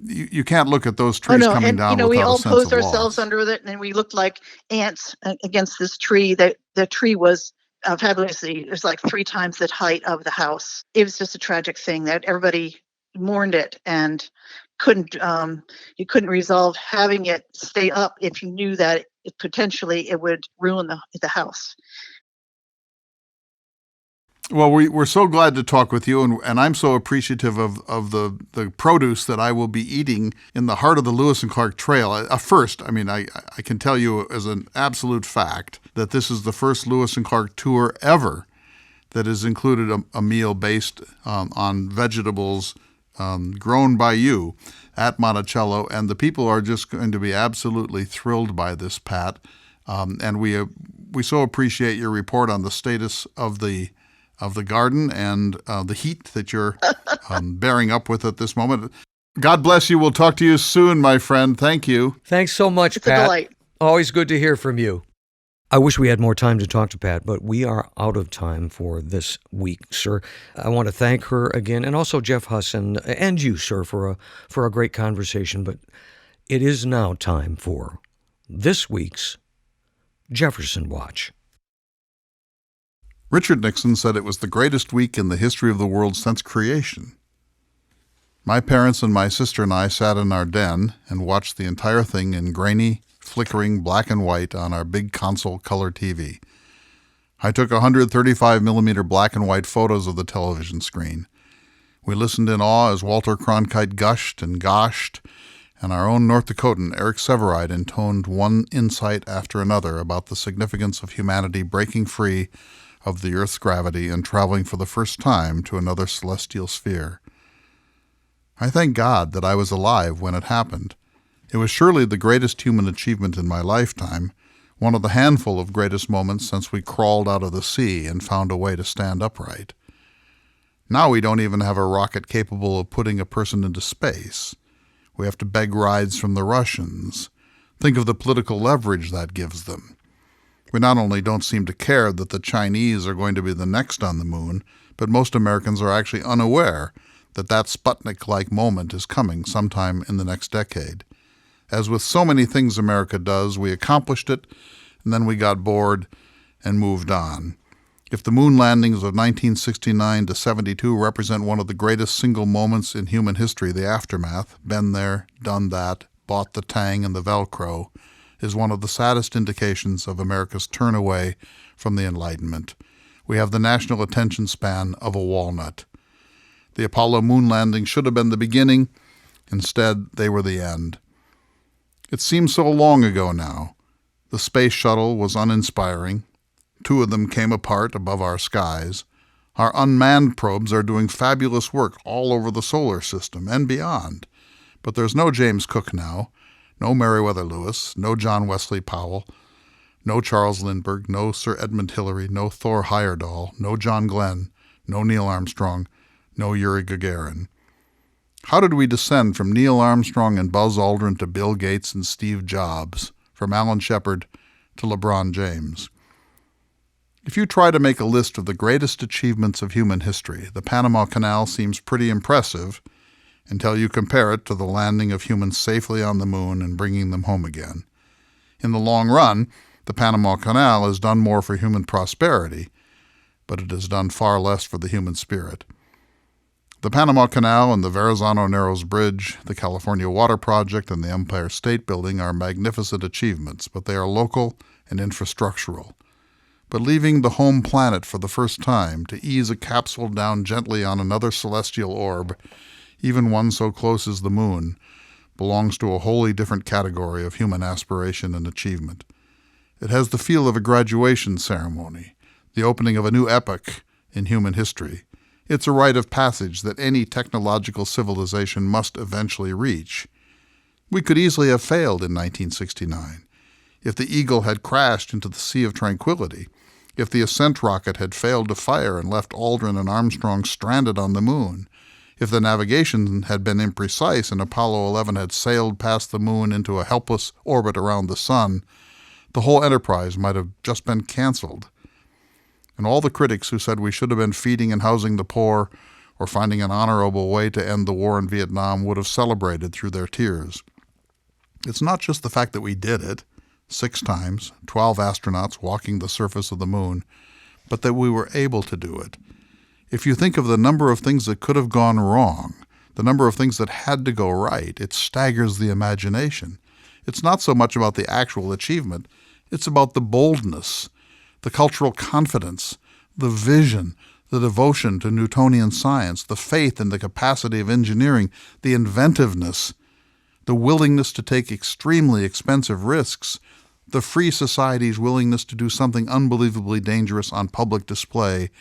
You can't look at those trees coming down without we all a sense posed of ourselves loss. under it, and we looked like ants against this tree. The tree was fabulously, it was like 3 times the height of the house. It was just a tragic thing that everybody mourned it, and you couldn't resolve having it stay up if you knew that potentially it would ruin the house. Well, we're so glad to talk with you, and I'm so appreciative of the produce that I will be eating in the heart of the Lewis and Clark Trail. I can tell you as an absolute fact that this is the first Lewis and Clark tour ever that has included a meal based on vegetables grown by you at Monticello, and the people are just going to be absolutely thrilled by this, Pat. And we so appreciate your report on the status of the garden and the heat that you're bearing up with at this moment. God bless you. We'll talk to you soon, my friend. Thank you. Thanks so much, It's Pat. a delight. Always good to hear from you. I wish we had more time to talk to Pat, but we are out of time for this week, sir. I want to thank her again, and also Jeff Huss and you, sir, for a great conversation. But it is now time for this week's Jefferson Watch. Richard Nixon said it was the greatest week in the history of the world since creation. My parents and my sister and I sat in our den and watched the entire thing in grainy, flickering black and white on our big console color TV. I took 135mm black and white photos of the television screen. We listened in awe as Walter Cronkite gushed and goshed, and our own North Dakotan Eric Severide intoned one insight after another about the significance of humanity breaking free of the Earth's gravity and traveling for the first time to another celestial sphere. I thank God that I was alive when it happened. It was surely the greatest human achievement in my lifetime, one of the handful of greatest moments since we crawled out of the sea and found a way to stand upright. Now we don't even have a rocket capable of putting a person into space. We have to beg rides from the Russians. Think of the political leverage that gives them. We not only don't seem to care that the Chinese are going to be the next on the moon, but most Americans are actually unaware that Sputnik-like moment is coming sometime in the next decade. As with so many things America does, we accomplished it, and then we got bored and moved on. If the moon landings of 1969 to 72 represent one of the greatest single moments in human history, the aftermath, been there, done that, bought the Tang and the Velcro, is one of the saddest indications of America's turn away from the Enlightenment. We have the national attention span of a walnut. The Apollo moon landing should have been the beginning. Instead, they were the end. It seems so long ago now. The space shuttle was uninspiring. 2 of them came apart above our skies. Our unmanned probes are doing fabulous work all over the solar system and beyond. But there's no James Cook now, no Meriwether Lewis, no John Wesley Powell, No Charles Lindbergh, no Sir Edmund Hillary, no Thor Heyerdahl, no John Glenn, no Neil Armstrong, no Yuri Gagarin. How did we descend from Neil Armstrong and Buzz Aldrin to Bill Gates and Steve Jobs, from Alan Shepard to LeBron James? If you try to make a list of the greatest achievements of human history, the Panama Canal seems pretty impressive until you compare it to the landing of humans safely on the moon and bringing them home again. In the long run, the Panama Canal has done more for human prosperity, but it has done far less for the human spirit. The Panama Canal and the Verrazano Narrows Bridge, the California Water Project, and the Empire State Building are magnificent achievements, but they are local and infrastructural. But leaving the home planet for the first time to ease a capsule down gently on another celestial orb, even one so close as the moon, belongs to a wholly different category of human aspiration and achievement. It has the feel of a graduation ceremony, the opening of a new epoch in human history. It's a rite of passage that any technological civilization must eventually reach. We could easily have failed in 1969. If the Eagle had crashed into the Sea of Tranquility, if the Ascent rocket had failed to fire and left Aldrin and Armstrong stranded on the moon, if the navigation had been imprecise and Apollo 11 had sailed past the moon into a helpless orbit around the sun, the whole enterprise might have just been canceled. And all the critics who said we should have been feeding and housing the poor or finding an honorable way to end the war in Vietnam would have celebrated through their tears. It's not just the fact that we did it, 6 times, 12 astronauts walking the surface of the moon, but that we were able to do it. If you think of the number of things that could have gone wrong, the number of things that had to go right, it staggers the imagination. It's not so much about the actual achievement, it's about the boldness, the cultural confidence, the vision, the devotion to Newtonian science, the faith in the capacity of engineering, the inventiveness, the willingness to take extremely expensive risks, the free society's willingness to do something unbelievably dangerous on public display,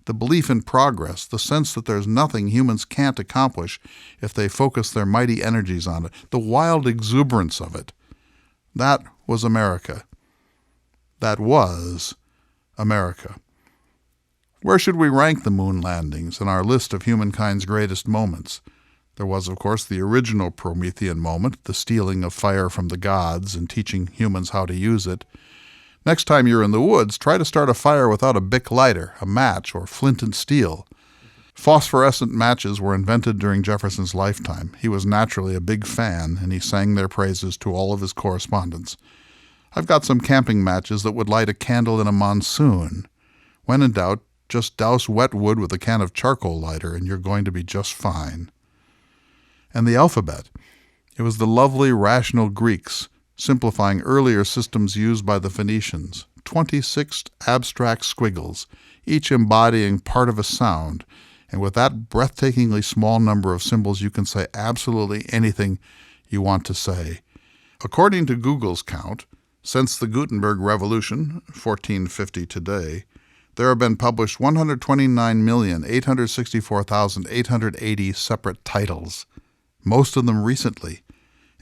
the belief in progress, the sense that there's nothing humans can't accomplish if they focus their mighty energies on it, the wild exuberance of it. That was America. That was America. Where should we rank the moon landings in our list of humankind's greatest moments? There was, of course, the original Promethean moment, the stealing of fire from the gods and teaching humans how to use it. Next time you're in the woods, try to start a fire without a Bic lighter, a match, or flint and steel. Phosphorescent matches were invented during Jefferson's lifetime. He was naturally a big fan, and he sang their praises to all of his correspondents. I've got some camping matches that would light a candle in a monsoon. When in doubt, just douse wet wood with a can of charcoal lighter, and you're going to be just fine. And the alphabet. It was the lovely, rational Greeks, simplifying earlier systems used by the Phoenicians. 26 abstract squiggles, each embodying part of a sound, and with that breathtakingly small number of symbols you can say absolutely anything you want to say. According to Google's count, since the Gutenberg Revolution, 1450 today, there have been published 129,864,880 separate titles, most of them recently.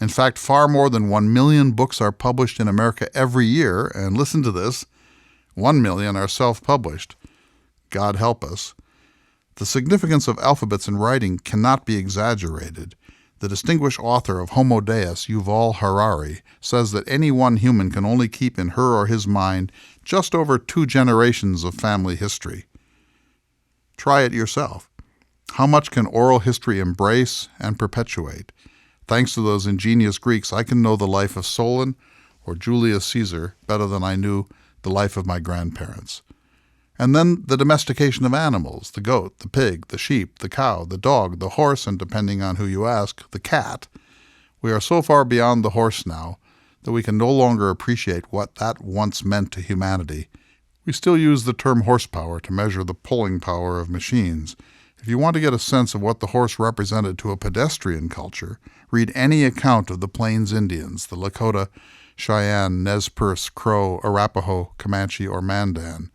In fact, far more than 1 million books are published in America every year, and listen to this, 1 million are self-published. God help us. The significance of alphabets in writing cannot be exaggerated. The distinguished author of Homo Deus, Yuval Harari, says that any one human can only keep in her or his mind just over 2 generations of family history. Try it yourself. How much can oral history embrace and perpetuate? Thanks to those ingenious Greeks, I can know the life of Solon or Julius Caesar better than I knew the life of my grandparents. And then the domestication of animals, the goat, the pig, the sheep, the cow, the dog, the horse, and depending on who you ask, the cat. We are so far beyond the horse now that we can no longer appreciate what that once meant to humanity. We still use the term horsepower to measure the pulling power of machines. If you want to get a sense of what the horse represented to a pedestrian culture, read any account of the Plains Indians, the Lakota, Cheyenne, Nez Perce, Crow, Arapaho, Comanche, or Mandan.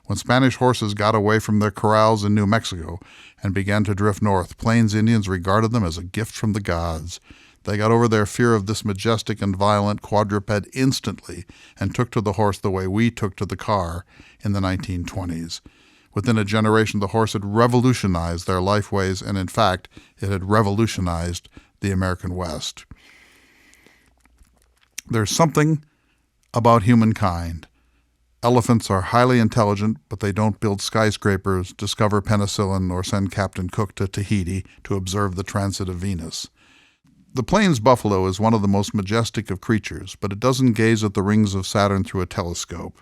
When Spanish horses got away from their corrals in New Mexico and began to drift north, Plains Indians regarded them as a gift from the gods. They got over their fear of this majestic and violent quadruped instantly and took to the horse the way we took to the car in the 1920s. Within a generation, the horse had revolutionized their lifeways, and in fact, it had revolutionized the American West. There's something about humankind. Elephants are highly intelligent, but they don't build skyscrapers, discover penicillin, or send Captain Cook to Tahiti to observe the transit of Venus. The plains buffalo is one of the most majestic of creatures, but it doesn't gaze at the rings of Saturn through a telescope.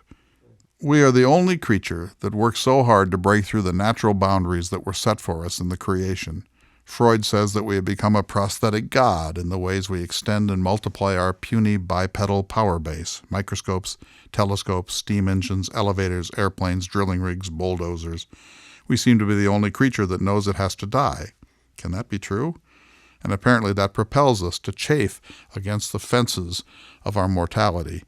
We are the only creature that works so hard to break through the natural boundaries that were set for us in the creation. Freud says that we have become a prosthetic god in the ways we extend and multiply our puny bipedal power base: microscopes, telescopes, steam engines, elevators, airplanes, drilling rigs, bulldozers. We seem to be the only creature that knows it has to die. Can that be true? And apparently that propels us to chafe against the fences of our mortality.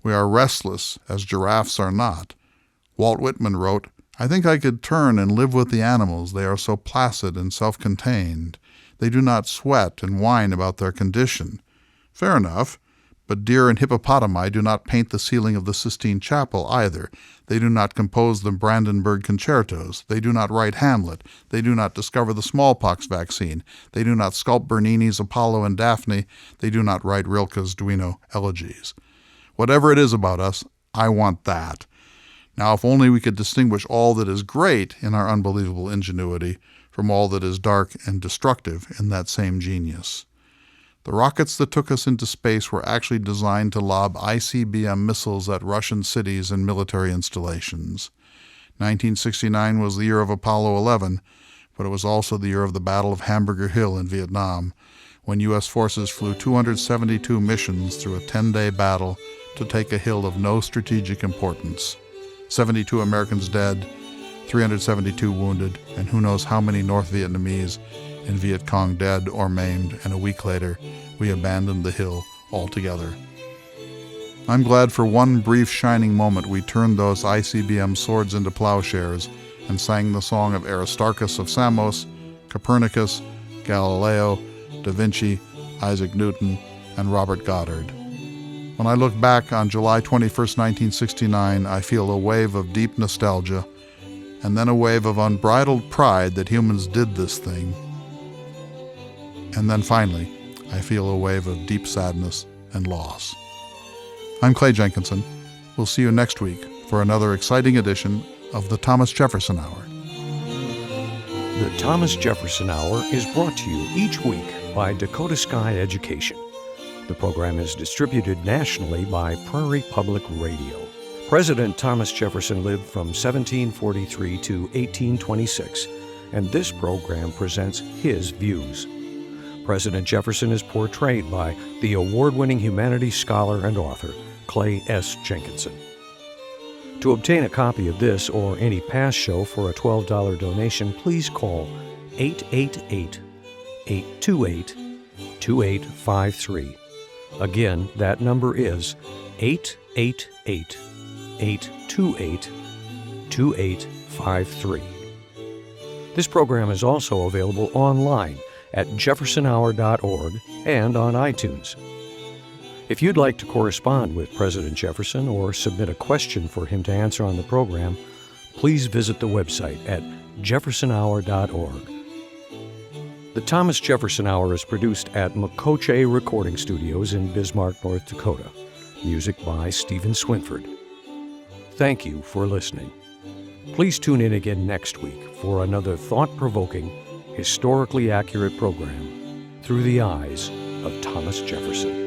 We are restless, as giraffes are not. Walt Whitman wrote, "I think I could turn and live with the animals. They are so placid and self-contained. They do not sweat and whine about their condition." Fair enough, but deer and hippopotami do not paint the ceiling of the Sistine Chapel either. They do not compose the Brandenburg concertos. They do not write Hamlet. They do not discover the smallpox vaccine. They do not sculpt Bernini's Apollo and Daphne. They do not write Rilke's Duino elegies. Whatever it is about us, I want that. Now, if only we could distinguish all that is great in our unbelievable ingenuity from all that is dark and destructive in that same genius. The rockets that took us into space were actually designed to lob ICBM missiles at Russian cities and military installations. 1969 was the year of Apollo 11, but it was also the year of the Battle of Hamburger Hill in Vietnam, when U.S. forces flew 272 missions through a 10-day battle to take a hill of no strategic importance. 72 Americans dead, 372 wounded, and who knows how many North Vietnamese and Viet Cong dead or maimed, and a week later, we abandoned the hill altogether. I'm glad for one brief shining moment we turned those ICBM swords into plowshares and sang the song of Aristarchus of Samos, Copernicus, Galileo, Da Vinci, Isaac Newton, and Robert Goddard. When I look back on July 21st, 1969, I feel a wave of deep nostalgia, and then a wave of unbridled pride that humans did this thing. And then finally, I feel a wave of deep sadness and loss. I'm Clay Jenkinson. We'll see you next week for another exciting edition of the Thomas Jefferson Hour. The Thomas Jefferson Hour is brought to you each week by Dakota Sky Education. The program is distributed nationally by Prairie Public Radio. President Thomas Jefferson lived from 1743 to 1826, and this program presents his views. President Jefferson is portrayed by the award-winning humanities scholar and author, Clay S. Jenkinson. To obtain a copy of this or any past show for a $12 donation, please call 888-828-2853. Again, that number is 888-828-2853. This program is also available online at jeffersonhour.org and on iTunes. If you'd like to correspond with President Jefferson or submit a question for him to answer on the program, please visit the website at jeffersonhour.org. The Thomas Jefferson Hour is produced at Makoche Recording Studios in Bismarck, North Dakota. Music by Stephen Swinford. Thank you for listening. Please tune in again next week for another thought-provoking, historically accurate program through the eyes of Thomas Jefferson.